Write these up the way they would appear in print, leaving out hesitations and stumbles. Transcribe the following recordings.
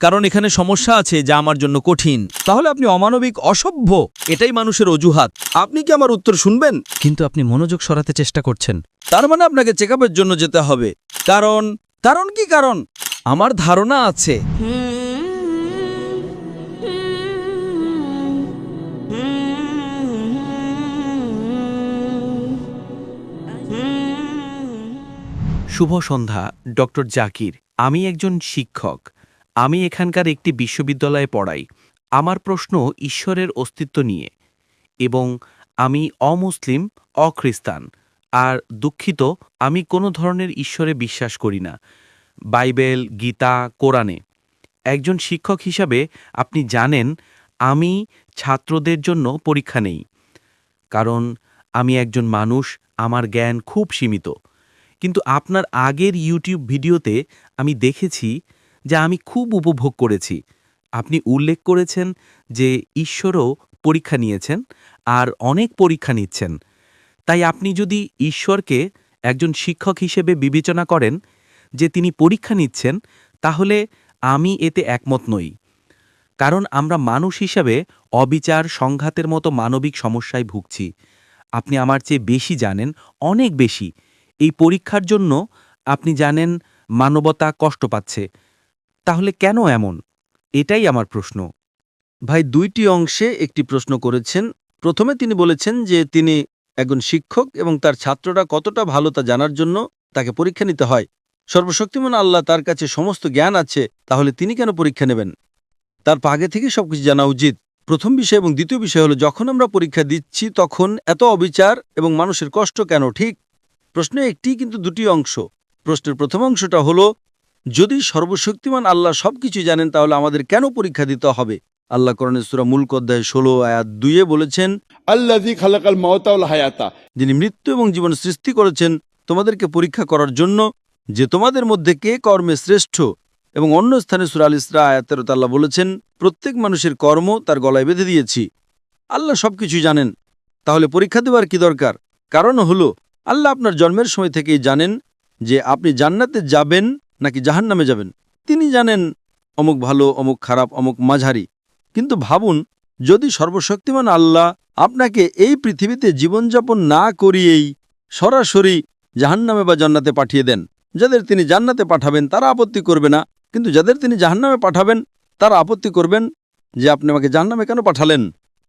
কারণ এখানে সমস্যা আছে যা আমার জন্য কঠিন। তাহলে আপনি অমানবিক, অসভ্য। এটাই মানুষের অজুহাত। আপনি কি আমার উত্তর শুনবেন? কিন্তু আপনি মনোযোগ সরাতে চেষ্টা করছেন। তার মানে আপনাকে চেকআপের জন্য যেতে হবে। কারণ কি কারণ? আমার ধারণা আছে শুভ সন্ধ্যা, ডক্টর জাকির। আমি একজন শিক্ষক। আমি এখানকার একটি বিশ্ববিদ্যালয়ে পড়াই। আমার প্রশ্ন ঈশ্বরের অস্তিত্ব নিয়ে, এবং আমি অমুসলিম, অখ্রিস্টান, আর দুঃখিত, আমি কোনো ধরনের ঈশ্বরে বিশ্বাস করি না, বাইবেল, গীতা, কোরআনে। একজন শিক্ষক হিসাবে আপনি জানেন আমি ছাত্রদের জন্য পরীক্ষা নেই, কারণ আমি একজন মানুষ, আমার জ্ঞান খুব সীমিত। কিন্তু আপনার আগের ইউটিউব ভিডিওতে আমি দেখেছি যা আমি খুব উপভোগ করেছি। আপনি উল্লেখ করেছেন যে ঈশ্বরও পরীক্ষা নিয়েছেন আর অনেক পরীক্ষা নিচ্ছেন। তাই আপনি যদি ঈশ্বরকে একজন শিক্ষক হিসেবে বিবেচনা করেন যে তিনি পরীক্ষা নিচ্ছেন, তাহলে আমি এতে একমত নই। কারণ আমরা মানুষ হিসাবে অবিচার, সংঘাতের মতো মানবিক সমস্যায় ভুগছি। আপনি আমার চেয়ে বেশি জানেন, অনেক বেশি। এই পরীক্ষার জন্য আপনি জানেন মানবতা কষ্ট পাচ্ছে। তাহলে কেন এমন? এটাই আমার প্রশ্ন। ভাই, 2টি অংশে একটি প্রশ্ন করেছেন। প্রথমে তিনি বলেছেন যে তিনি একজন শিক্ষক এবং তার ছাত্ররা কতটা ভালো তা জানার জন্য তাকে পরীক্ষা নিতে হয়। সর্বশক্তিমান আল্লাহ, তার কাছে সমস্ত জ্ঞান আছে, তাহলে তিনি কেন পরীক্ষা নেবেন? তার আগে থেকে সবকিছু জানা উচিত। প্রথম বিষয় এবং দ্বিতীয় বিষয় হলো, যখন আমরা পরীক্ষা দিচ্ছি তখন এত অবিচার এবং মানুষের কষ্ট কেন? ঠিক প্রশ্নে একটি কিন্তু 2টি অংশ। প্রশ্নের প্রথম অংশটা হলো, যদি সর্বশক্তিমান আল্লাহ সবকিছু জানেন তাহলে আমাদের কেন পরীক্ষা দিতে হবে? আল্লাহ কোরআনের সূরা মুলক অধ্যায় 16 আয়াত 2 বলেছেন, আল্লাযী খালাকাল মাউতা ওয়াল হায়াতা, যিনি মৃত্যু এবং জীবন সৃষ্টি করেছেন তোমাদেরকে পরীক্ষা করার জন্য যে তোমাদের মধ্যে কে কর্মে শ্রেষ্ঠ। এবং অন্য স্থানে সূরা আল ইসরা আয়াত 13 আল্লাহ বলেছেন, প্রত্যেক মানুষের কর্ম তার গলায় বেঁধে দিয়েছি। আল্লাহ সবকিছু জানেন, তাহলে পরীক্ষা দেওয়ার কি দরকার? কারণ হলো, আল্লাহ আপনার জন্মের সময় থেকেই জানেন যে আপনি জান্নাতে যাবেন নাকি জাহান্নামে যাবেন। তিনি জানেন অমুক ভালো, অমুক খারাপ, অমুক মাঝারি। কিন্তু ভাবুন, যদি সর্বশক্তিমান আল্লাহ আপনাকে এই পৃথিবীতে জীবনযাপন না করিয়েই সরাসরি জাহান্নামে বা জান্নাতে পাঠিয়ে দেন। যাদের তিনি জান্নাতে পাঠাবেন তারা আপত্তি করবে না, কিন্তু যাদের তিনি জাহান্নামে পাঠাবেন তারা আপত্তি করবেন যে আপনি আমাকে জাহান্নামে কেন পাঠালেন।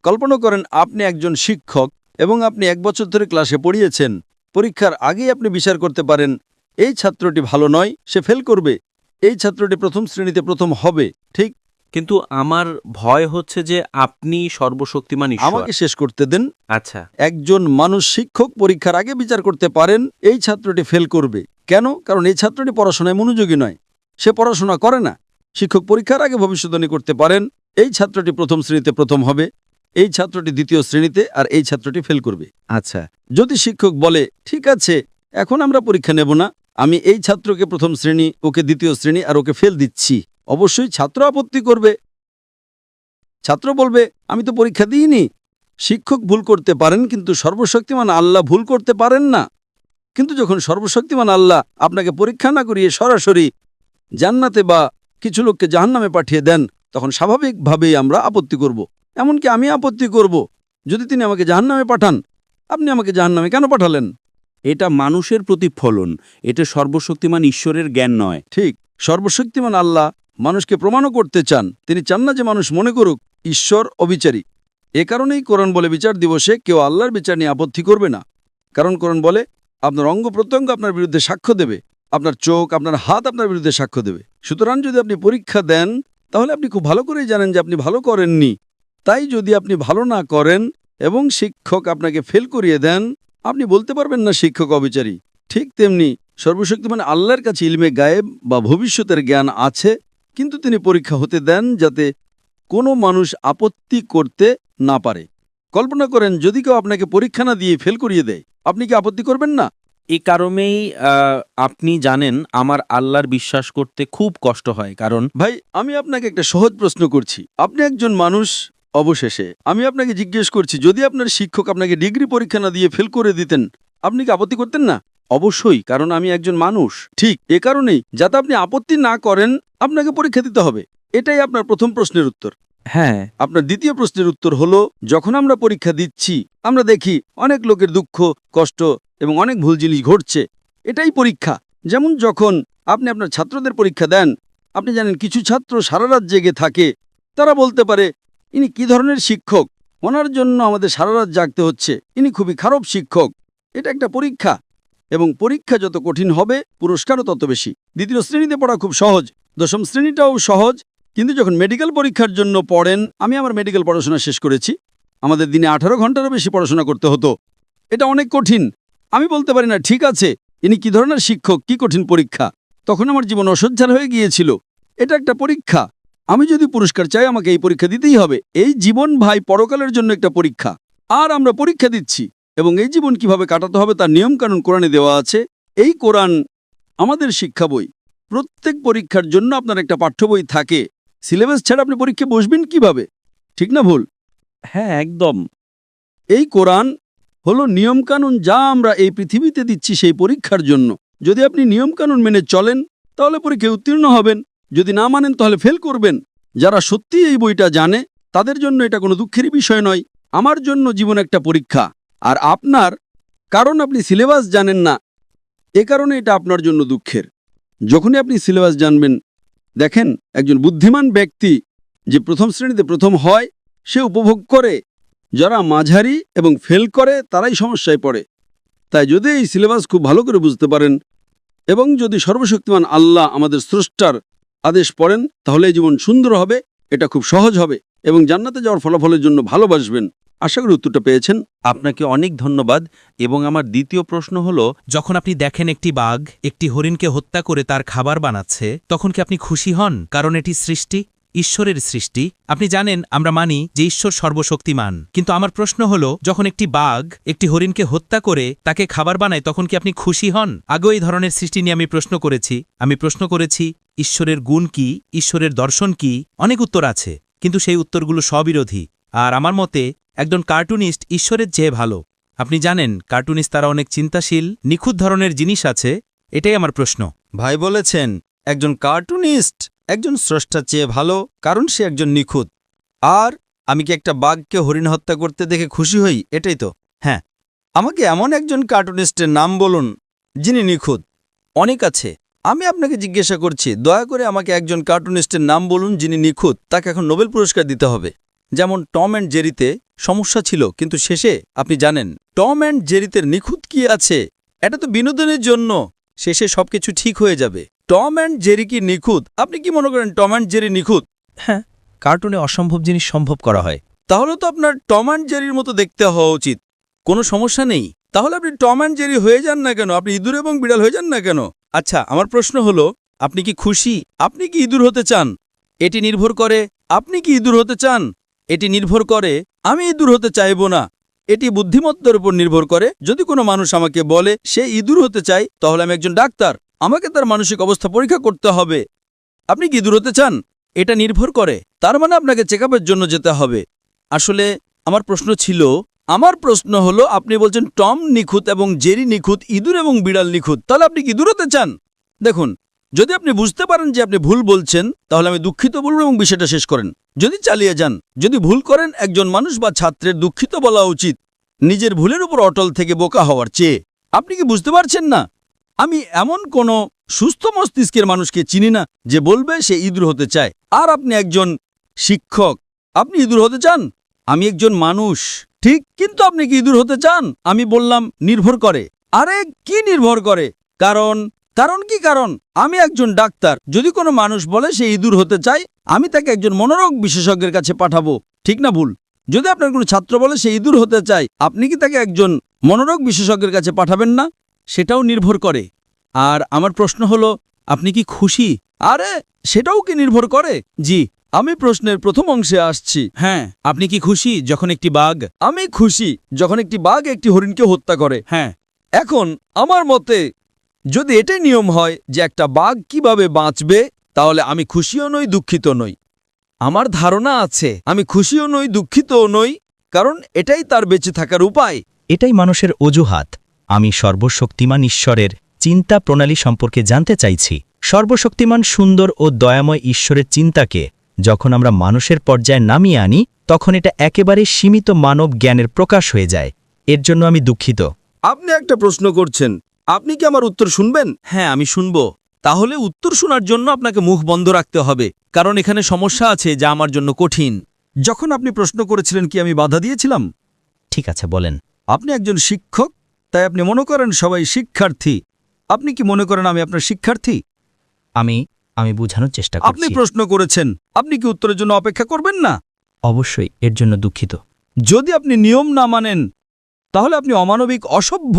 কল্পনা করেন আপনি একজন শিক্ষক এবং আপনি 1 বছর ধরে ক্লাসে পড়িয়েছেন। পরীক্ষার আগেই আপনি বিচার করতে পারেন, এই ছাত্রটি ভালো নয়, সে ফেল করবে, এই ছাত্রটি প্রথম শ্রেণীতে প্রথম হবে। ঠিক? কিন্তু আমার ভয় হচ্ছে যে আপনি সর্বশক্তিমান ঈশ্বর। আমাকে শেষ করতে দেন। আচ্ছা, একজন মানুষ শিক্ষক পরীক্ষার আগে বিচার করতে পারেন এই ছাত্রটি ফেল করবে। কেন? কারণ এই ছাত্রটি পড়াশোনায় মনোযোগী নয়, সে পড়াশোনা করে না। শিক্ষক পরীক্ষার আগে ভবিষ্যদ্বাণী করতে পারেন এই ছাত্রটি প্রথম শ্রেণীতে প্রথম হবে, এই ছাত্রটি দ্বিতীয় শ্রেণীতে, আর এই ছাত্রটি ফেল করবে। আচ্ছা, যদি শিক্ষক বলে, ঠিক আছে, এখন আমরা পরীক্ষা নেব না, আমি এই ছাত্রকে প্রথম শ্রেণী, ওকে দ্বিতীয় শ্রেণী, আর ওকে ফেল দিচ্ছি, অবশ্যই ছাত্র আপত্তি করবে। ছাত্র বলবে, আমি তো পরীক্ষা দিইনি। শিক্ষক ভুল করতে পারেন, কিন্তু সর্বশক্তিমান আল্লাহ ভুল করতে পারেন না। কিন্তু যখন সর্বশক্তিমান আল্লাহ আপনাকে পরীক্ষা না করিয়ে সরাসরি জান্নাতে বা কিছু লোককে জাহান্নামে পাঠিয়ে দেন, তখন স্বাভাবিকভাবেই আমরা আপত্তি করব। এমনকি আমি আপত্তি করব, যদি তিনি আমাকে জাহান্নামে পাঠান, আপনি আমাকে জাহান্নামে কেন পাঠালেন? এটা মানুষের প্রতিফলন, এটা সর্বশক্তিমান ঈশ্বরের জ্ঞান নয়। ঠিক, সর্বশক্তিমান আল্লাহ মানুষকে প্রমাণও করতে চান। তিনি চান না যে মানুষ মনে করুক ঈশ্বর অবিচারী। এ কারণেই কোরআন বলে, বিচার দিবসে কেউ আল্লাহর বিচার নিয়ে আপত্তি করবে না। কারণ কোরআন বলে, আপনার অঙ্গ প্রত্যঙ্গ আপনার বিরুদ্ধে সাক্ষ্য দেবে, আপনার চোখ, আপনার হাত আপনার বিরুদ্ধে সাক্ষ্য দেবে। সুতরাং যদি আপনি পরীক্ষা দেন, তাহলে আপনি খুব ভালো করেই জানেন যে আপনি ভালো করেননি। তাই যদি আপনি ভালো না করেন এবং শিক্ষক আপনাকে ফেল করিয়ে দেন, আপনি বলতে পারবেন না শিক্ষক অবিচারী। ঠিক তেমনি সর্বশক্তিমান আল্লাহর কাছে ইলমে গায়েব বা ভবিষ্যতের জ্ঞান আছে, কিন্তু তিনি পরীক্ষা হতে দেন যাতে কোনো মানুষ আপত্তি করতে না পারে। কল্পনা করেন, যদি কেউ আপনাকে পরীক্ষা না দিয়ে ফেল করিয়ে দেয়, আপনি কি আপত্তি করবেন না? এই কারণেই আপনি জানেন আমার আল্লাহর বিশ্বাস করতে খুব কষ্ট হয়। কারণ ভাই, আমি আপনাকে একটা সহজ প্রশ্ন করছি। আপনি একজন মানুষ, অবশেষে আমি আপনাকে জিজ্ঞেস করছি, যদি আপনার শিক্ষক আপনাকে ডিগ্রি পরীক্ষা না দিয়ে ফেল করে দিতেন, আপনি কি আপত্তি করতেন না? অবশ্যই, কারণ আমি একজন মানুষ। ঠিক এ কারণেই, যাতে আপনি আপত্তি না করেন, আপনাকে পরীক্ষা দিতে হবে। এটাই আপনার প্রথম প্রশ্নের উত্তর। হ্যাঁ, আপনার দ্বিতীয় প্রশ্নের উত্তর হলো, যখন আমরা পরীক্ষা দিচ্ছি আমরা দেখি অনেক লোকের দুঃখ, কষ্ট এবং অনেক ভুল জিনিস ঘটছে। এটাই পরীক্ষা। যেমন যখন আপনি আপনার ছাত্রদের পরীক্ষা দেন, আপনি জানেন কিছু ছাত্র সারা রাত জেগে থাকে। তারা বলতে পারে, ইনি কি ধরনের শিক্ষক, ওনার জন্য আমাদের সারা রাত জাগতে হচ্ছে, ইনি খুবই খারাপ শিক্ষক। এটা একটা পরীক্ষা, এবং পরীক্ষা যত কঠিন হবে পুরস্কারও তত বেশি। দ্বিতীয় শ্রেণীতে পড়া খুব সহজ, দশম শ্রেণীটাও সহজ, কিন্তু যখন মেডিকেল পরীক্ষার জন্য পড়েন, আমি আমার মেডিকেল পড়াশোনা শেষ করেছি, আমাদের দিনে 18 ঘন্টারও বেশি পড়াশোনা করতে হতো। এটা অনেক কঠিন। আমি বলতে পারি না ঠিক আছে ইনি কি ধরনের শিক্ষক, কি কঠিন পরীক্ষা। তখন আমার জীবন অসহ্য হয়ে গিয়েছিল। এটা একটা পরীক্ষা, আমি যদি পুরস্কার চাই আমাকে এই পরীক্ষা দিতেই হবে। এই জীবন ভাই পরকালের জন্য একটা পরীক্ষা, আর আমরা পরীক্ষা দিচ্ছি, এবং এই জীবন কিভাবে কাটাতে হবে তার নিয়মকানুন কোরআনে দেওয়া আছে। এই কোরআন আমাদের শিক্ষা বই। প্রত্যেক পরীক্ষার জন্য আপনার একটা পাঠ্য বই থাকে। সিলেবাস ছাড়া আপনি পরীক্ষা বসবেন কিভাবে? ঠিক না ভুল? হ্যাঁ, একদম। এই কোরআন হলো নিয়মকানুন যা আমরা এই পৃথিবীতে দিচ্ছি সেই পরীক্ষার জন্য। যদি আপনি নিয়মকানুন মেনে চলেন তাহলে পরীক্ষায় উত্তীর্ণ হবেন, যদি না মানেন তাহলে ফেল করবেন। যারা সত্যি এই বইটা জানে তাদের জন্য এটা কোনো দুঃখেরই বিষয় নয়। আমার জন্য জীবন একটা পরীক্ষা, আর আপনার, কারণ আপনি সিলেবাস জানেন না, এ কারণে এটা আপনার জন্য দুঃখের। যখনই আপনি সিলেবাস জানবেন, দেখেন একজন বুদ্ধিমান ব্যক্তি যে প্রথম শ্রেণীতে প্রথম হয় সে উপভোগ করে, যারা মাঝারি এবং ফেল করে তারাই সমস্যায় পড়ে। তাই যদি এই সিলেবাস খুব ভালো করে বুঝতে পারেন এবং যদি সর্বশক্তিমান আল্লাহ আমাদের স্রষ্টার আদেশ পড়েন তাহলে এই জীবন সুন্দর হবে, এটা খুব সহজ হবে এবং জান্নাতে যাওয়ার ফলাফলের জন্য ভালোবাসবেন। আশা করি উত্তরটা পেয়েছেন। আপনাকে অনেক ধন্যবাদ। এবং আমার দ্বিতীয় প্রশ্ন হলো, যখন আপনি দেখেন একটি বাঘ একটি হরিণকে হত্যা করে তার খাবার বানাচ্ছে, তখন কি আপনি খুশি হন? কারণ এটি সৃষ্টি, ঈশ্বরের সৃষ্টি। আপনি জানেন আমরা মানি যে ঈশ্বর সর্বশক্তিমান, কিন্তু আমার প্রশ্ন হলো, যখন একটি বাঘ একটি হরিণকে হত্যা করে তাকে খাবার বানায় তখন কি আপনি খুশি হন? আগেও এই ধরনের সৃষ্টি নিয়ে আমি প্রশ্ন করেছি ঈশ্বরের গুণ কি, ঈশ্বরের দর্শন কি, অনেক উত্তর আছে, কিন্তু সেই উত্তরগুলো স্ববিরোধী। আর আমার মতে একজন কার্টুনিস্ট ঈশ্বরের চেয়ে ভালো। আপনি জানেন কার্টুনিস্ট তারা অনেক চিন্তাশীল, নিখুঁত ধরনের জিনিস আছে। এটাই আমার প্রশ্ন। ভাই বলেছেন একজন কার্টুনিস্ট একজন স্রষ্টার চেয়ে ভালো, কারণ সে একজন নিখুঁত। আর আমি কি একটা বাঘকে হরিণ হত্যা করতে দেখে খুশি হই? এটাই তো। হ্যাঁ, আমাকে এমন একজন কার্টুনিস্টের নাম বলুন যিনি নিখুঁত। অনেক আছে, আমি আপনাকে জিজ্ঞাসা করছি, দয়া করে আমাকে একজন কার্টুনিস্টের নাম বলুন যিনি নিখুঁত। তাকে এখন নোবেল পুরস্কার দিতে হবে। যেমন টম অ্যান্ড জেরিতে সমস্যা ছিল, কিন্তু শেষে আপনি জানেন টম অ্যান্ড জেরিতে নিখুঁত কি আছে? এটা তো বিনোদনের জন্য, শেষে সবকিছু ঠিক হয়ে যাবে। টম অ্যান্ড জেরি কি নিখুঁত? আপনি কি মনে করেন টম অ্যান্ড জেরি নিখুঁত? হ্যাঁ, কার্টুনে অসম্ভব জিনিস সম্ভব করা হয়। তাহলে তো আপনার টম অ্যান্ড জেরির মতো দেখতে হওয়া উচিত। কোনো সমস্যা নেই, তাহলে আপনি টম অ্যান্ড জেরি হয়ে যান না কেন? আপনি ইঁদুর এবং বিড়াল হয়ে যান না কেন? আচ্ছা, আমার প্রশ্ন হলো, আপনি কি খুশি? আপনি কি ইঁদুর হতে চান? এটি নির্ভর করে আপনি কি ইঁদুর হতে চান। এটি নির্ভর করে আমি ইঁদুর হতে চাইব না। এটি বুদ্ধিমত্তার উপর নির্ভর করে। যদি কোনো মানুষ আমাকে বলে সে ইঁদুর হতে চায়, তাহলে আমি একজন ডাক্তার, আমাকে তার মানসিক অবস্থা পরীক্ষা করতে হবে। আপনি কি ইঁদুর হতে চান? এটা নির্ভর করে, তার মানে আপনাকে চেকআপের জন্য যেতে হবে। আসলে আমার প্রশ্ন হলো, আপনি বলছেন টম নিখুঁত এবং জেরি নিখুঁত, ইঁদুর এবং বিড়াল নিখুঁত, তাহলে আপনি কি ইঁদুর হতে চান? দেখুন, যদি আপনি বুঝতে পারেন যে আপনি ভুল বলছেন তাহলে আমি দুঃখিত বলব এবং বিষয়টা শেষ করেন। যদি চালিয়ে যান, যদি ভুল করেন, একজন মানুষ বা ছাত্রের দুঃখিত বলা উচিত নিজের ভুলের উপর অটল থেকে বোকা হওয়ার চেয়ে। আপনি কি বুঝতে পারছেন না? আমি এমন কোনো সুস্থ মস্তিষ্কের মানুষকে চিনি না যে বলবে সে ইঁদুর হতে চায়। আর আপনি একজন শিক্ষক, আপনি ইঁদুর হতে চান? আমি একজন মানুষ, ঠিক, কিন্তু আপনি কি ইঁদুর হতে চান? আমি বললাম নির্ভর করে। আরে কি নির্ভর করে? কারণ আমি একজন ডাক্তার, যদি কোনো মানুষ বলে সে ইঁদুর হতে চায়, আমি তাকে একজন মনোরোগ বিশেষজ্ঞের কাছে পাঠাবো, ঠিক না ভুল? যদি আপনার কোনো ছাত্র বলে সে ইঁদুর হতে চায়, আপনি কি তাকে একজন মনোরোগ বিশেষজ্ঞের কাছে পাঠাবেন না? সেটাও নির্ভর করে। আর আমার প্রশ্ন হলো, আপনি কি খুশি? আরে সেটাও কি নির্ভর করে? জি, আমি প্রশ্নের প্রথম অংশে আসছি। হ্যাঁ, আপনি কি খুশি যখন একটি বাঘ? আমি খুশি যখন একটি বাঘ একটি হরিণকে হত্যা করে। হ্যাঁ, এখন আমার মতে যদি এটাই নিয়ম হয় যে একটা বাঘ কিভাবে বাঁচবে, তাহলে আমি খুশিও নই, দুঃখিত নই। আমার ধারণা আছে আমি খুশিও নই, দুঃখিতও নই, কারণ এটাই তার বেঁচে থাকার উপায়। এটাই মানুষের অজুহাত। আমি সর্বশক্তিমান ঈশ্বরের চিন্তা প্রণালী সম্পর্কে জানতে চাইছি। সর্বশক্তিমান সুন্দর ও দয়াময় ঈশ্বরের চিন্তাকে যখন আমরা মানুষের পর্যায়ে নামিয়ে আনি তখন এটা একেবারে সীমিত মানব জ্ঞানের প্রকাশ হয়ে যায়। এর জন্য আমি দুঃখিত। আপনি একটা প্রশ্ন করছেন, আপনি কি আমার উত্তর শুনবেন? হ্যাঁ, আমি শুনব। তাহলে উত্তর শোনার জন্য আপনাকে মুখ বন্ধ রাখতে হবে, কারণ এখানে সমস্যা আছে যা আমার জন্য কঠিন। যখন আপনি প্রশ্ন করেছিলেন কি আমি বাধা দিয়েছিলাম? ঠিক আছে, বলেন। আপনি একজন শিক্ষক, তাই আপনি মনে করেন সবাই শিক্ষার্থী। আপনি কি মনে করেন আমি আপনার শিক্ষার্থী? আমি বোঝানোর চেষ্টা আপনি করছি। প্রশ্ন করেছেন, আপনি কি উত্তরের জন্য অপেক্ষা করবেন না? অবশ্যই, এর জন্য দুঃখিত। যদি আপনি নিয়ম না মানেন তাহলে আপনি অমানবিক, অসভ্য।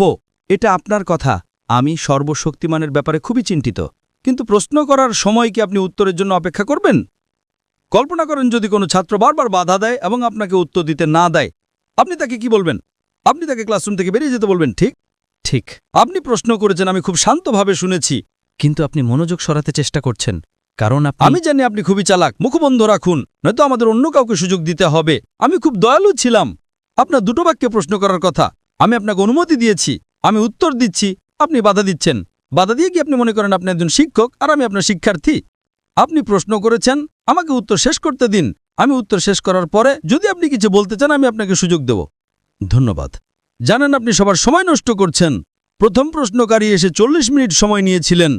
এটা আপনার কথা। আমি সর্বশক্তিমানের ব্যাপারে খুবই চিন্তিত, কিন্তু প্রশ্ন করার সময় কি আপনি উত্তরের জন্য অপেক্ষা করবেন? কল্পনা করেন যদি কোনো ছাত্র বারবার বাধা দেয় এবং আপনাকে উত্তর দিতে না দেয়, আপনি তাকে কি বলবেন? আপনি তাকে ক্লাসরুম থেকে বেরিয়ে যেতে বলবেন, ঠিক? ঠিক। আপনি প্রশ্ন করেছেন, আমি খুব শান্তভাবে শুনেছি, কিন্তু আপনি মনোযোগ সরাতে চেষ্টা করছেন, কারণ আমি জানি আপনি খুবই চালাক। মুখবন্ধ রাখুন, নয়তো আমাদের অন্য কাউকে সুযোগ দিতে হবে। আমি খুব দয়ালু ছিলাম। আপনার দুটো বাক্যে প্রশ্ন করার কথা, আমি আপনাকে অনুমতি দিয়েছি, আমি উত্তর দিচ্ছি, আপনি বাধা দিচ্ছেন। বাধা দিয়ে কি আপনি মনে করেন আপনি একজন শিক্ষক আর আমি আপনার শিক্ষার্থী? আপনি প্রশ্ন করেছেন, আমাকে উত্তর শেষ করতে দিন। আমি উত্তর শেষ করার পরে যদি আপনি কিছু বলতে চান আমি আপনাকে সুযোগ দেব। ধন্যবাদ। জানেন আপনি সবার সময় নষ্ট করছেন। প্রথম প্রশ্নকারী এসে 40 মিনিট সময় নিয়েছিলেন,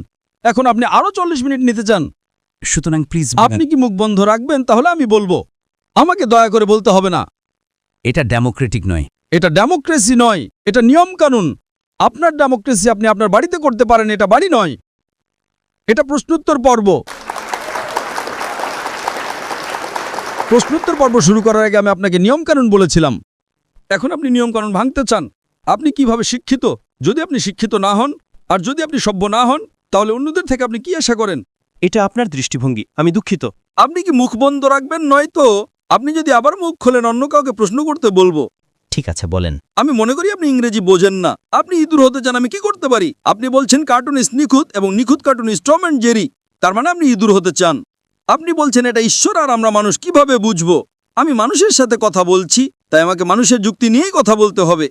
এখন আপনি আরও 40 মিনিট নিতে চান। সুতরাং প্লিজ আপনি কি মুখ বন্ধ রাখবেন? তাহলে আমি বলবো। আমাকে দয়া করে বলতে হবে না। এটা ডেমোক্রেটিক নয়। এটা ডেমোক্রেসি নয়, এটা নিয়ম কানুন। আপনার ডেমোক্রেসি আপনি আপনার বাড়িতে করতে পারেন, এটা বাড়ি নয়। এটা প্রশ্নোত্তর পর্ব। প্রশ্নোত্তর পর্ব শুরু করার আগে আমি আপনাকে নিয়ম কানুন বলেছিলাম। এখন আপনি নিয়ম কানুন ভাঙতে চান। আপনি কিভাবে শিক্ষিত? যদি আপনি শিক্ষিত না হন আর যদি আপনি সভ্য না হন, তাহলে অন্যদের থেকে আপনি কি আশা করেন? এটা আপনার দৃষ্টিভঙ্গি, আমি দুঃখিত। আপনি কি মুখ বন্ধ রাখবেন? নয়তো আপনি যদি আবার মুখ খোলেন অন্য কাউকে প্রশ্ন করতে বলবো। ঠিক আছে, বলেন। আমি মনে করি আপনি ইংরেজি বোঝেন না। আপনি ইঁদুর হতে চান, আমি কি করতে পারি? আপনি বলছেন কার্টুনিস্ট নিখুঁত এবং নিখুঁত কার্টুনিস্ট টম অ্যান্ড জেরি, তার মানে আপনি ইঁদুর হতে চান। আপনি বলছেন এটা ঈশ্বর আর আমরা মানুষ, কিভাবে বুঝবো? আমি মানুষের সাথে কথা বলছি, তাই আমাকে মানুষের যুক্তি নিয়েই কথা বলতে হবে।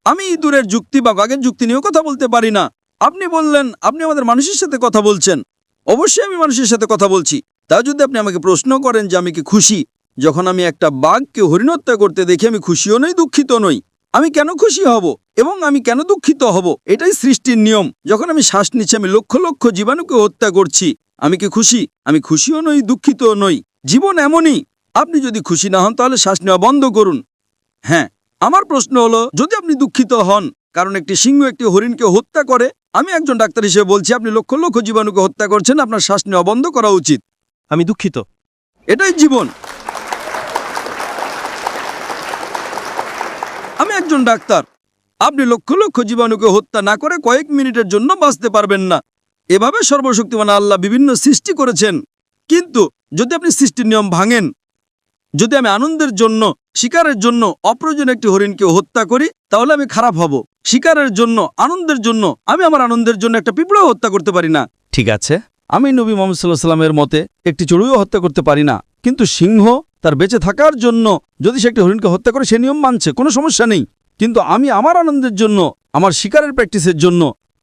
আমি ইঁদুরের যুক্তি বা বাঘের যুক্তি নিয়েও কথা বলতে পারি না। আপনি বললেন আপনি আমাদের মানুষের সাথে কথা বলছেন। অবশ্যই আমি মানুষের সাথে কথা বলছি। তাও যদি আপনি আমাকে প্রশ্ন করেন যে আমি কি খুশি যখন আমি একটা বাঘকে হরিণ হত্যা করতে দেখি, আমি খুশিও নই, দুঃখিত নই। আমি কেন খুশি হব এবং আমি কেন দুঃখিত হব? এটাই সৃষ্টির নিয়ম। যখন আমি শ্বাস নিচ্ছি, আমি লক্ষ লক্ষ জীবাণুকে হত্যা করছি। আমি কি খুশি? আমি খুশিও নই, দুঃখিতও নই। জীবন এমনই। আপনি যদি খুশি না হন তাহলে শ্বাস নেওয়া বন্ধ করুন। হ্যাঁ, আমার প্রশ্ন হলো, যদি আপনি দুঃখিত হন কারণ একটি সিংহ একটি হরিণকে হত্যা করে, আমি একজন ডাক্তার হিসেবে বলছি আপনি লক্ষ লক্ষ জীবাণুকে হত্যা করছেন, আপনার শ্বাস নেওয়া বন্ধ করা উচিত। আমি দুঃখিত। এটাই জীবন। আমি একজন ডাক্তার। আপনি লক্ষ লক্ষ জীবাণুকে হত্যা না করে কয়েক মিনিটের জন্য বাঁচতে পারবেন না। এভাবে সর্বশক্তিমান আল্লাহ বিভিন্ন সৃষ্টি করেছেন। কিন্তু যদি আপনি সৃষ্টির নিয়ম ভাঙেন, যদি আমি আনন্দের জন্য, শিকারের জন্য অপ্রয়োজনীয় একটি হরিণকে হত্যা করি, তাহলে আমি খারাপ হব। শিকারের জন্য, আনন্দের জন্য আমি আমার আনন্দের জন্য একটা পিঁপড়াও হত্যা করতে পারি না। ঠিক আছে, আমি নবী মুহাম্মদ সাল্লাল্লাহু আলাইহি ওয়াসাল্লামের মতে একটি চড়ুইও হত্যা করতে পারি না। কিন্তু সিংহ তার বেঁচে থাকার জন্য যদি সে একটি হরিণকে হত্যা করে, সে নিয়ম মানছে, কোনো সমস্যা নেই। কিন্তু আমি আমার আনন্দের জন্য, আমার শিকারের প্র্যাকটিসের জন্য,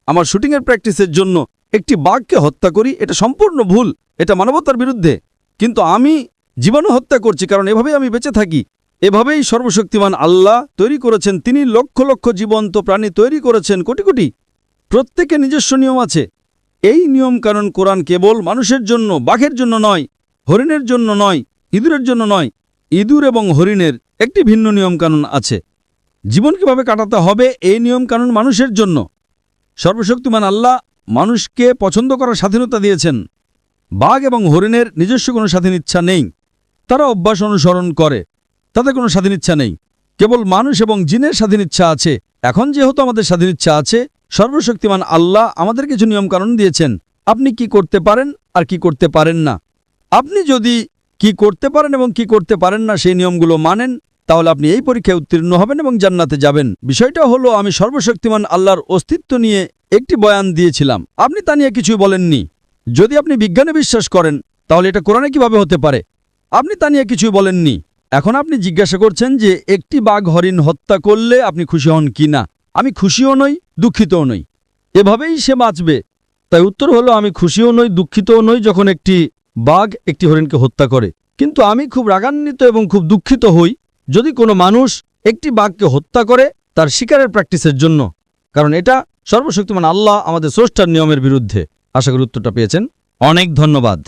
আমার শুটিংয়ের প্র্যাকটিসের জন্য একটি বাঘকে হত্যা করি, এটা সম্পূর্ণ ভুল, এটা মানবতার বিরুদ্ধে। কিন্তু আমি জীবাণু হত্যা করছি কারণ এভাবেই আমি বেঁচে থাকি। এভাবেই সর্বশক্তিমান আল্লাহ তৈরি করেছেন। তিনি লক্ষ লক্ষ জীবন্ত প্রাণী তৈরি করেছেন, কোটি কোটি। প্রত্যেকের নিজস্ব নিয়ম আছে। এই নিয়ম কানুন কোরআন কেবল মানুষের জন্য, বাঘের জন্য নয়, হরিণের জন্য নয়, ইঁদুরের জন্য নয়। ইঁদুর এবং হরিণের একটি ভিন্ন নিয়ম কানুন আছে। জীবন কিভাবে কাটাতে হবে এই নিয়ম কানুন মানুষের জন্য। সর্বশক্তিমান আল্লাহ মানুষকে পছন্দ করার স্বাধীনতা দিয়েছেন। বাঘ এবং হরিণের নিজস্ব কোনো স্বাধীন ইচ্ছা নেই। তারা অভ্যাস অনুসরণ করে, তাদের কোনো স্বাধীন ইচ্ছা নেই। কেবল মানুষ এবং জিনের স্বাধীন ইচ্ছা আছে। এখন যেহেতু আমাদের স্বাধীন ইচ্ছা আছে, সর্বশক্তিমান আল্লাহ আমাদের কিছু নিয়মকানুন দিয়েছেন। আপনি কি করতে পারেন আর কি করতে পারেন না। আপনি যদি কি করতে পারেন এবং কি করতে পারেন না সেই নিয়মগুলো মানেন, তাহলে আপনি এই পরীক্ষায় উত্তীর্ণ হবেন এবং জান্নাতে যাবেন। বিষয়টা হলো, আমি সর্বশক্তিমান আল্লাহর অস্তিত্ব নিয়ে একটি বয়ান দিয়েছিলাম, আপনি তা নিয়ে কিছুই বলেননি। যদি আপনি বিজ্ঞানে বিশ্বাস করেন তাহলে এটা কোরআনে কিভাবে হতে পারে? আপনি তা নিয়ে কিছুই বলেননি। এখন আপনি জিজ্ঞাসা করছেন যে একটি বাঘ হরিণ হত্যা করলে আপনি খুশি হন কি না। আমি খুশিও নই, দুঃখিতও নই। এভাবেই সে বাঁচবে। তাই উত্তর হলো, আমি খুশিও নই, দুঃখিতও নই যখন একটি বাঘ একটি হরিণকে হত্যা করে। কিন্তু আমি খুব রাগান্বিত এবং খুব দুঃখিত হই যদি কোনো মানুষ একটি বাঘকে হত্যা করে তার শিকারের প্র্যাকটিসের জন্য, কারণ এটা সর্বশক্তিমান আল্লাহ আমাদের স্রষ্টার নিয়মের বিরুদ্ধে। আশা করি উত্তরটা পেয়েছেন। অনেক ধন্যবাদ।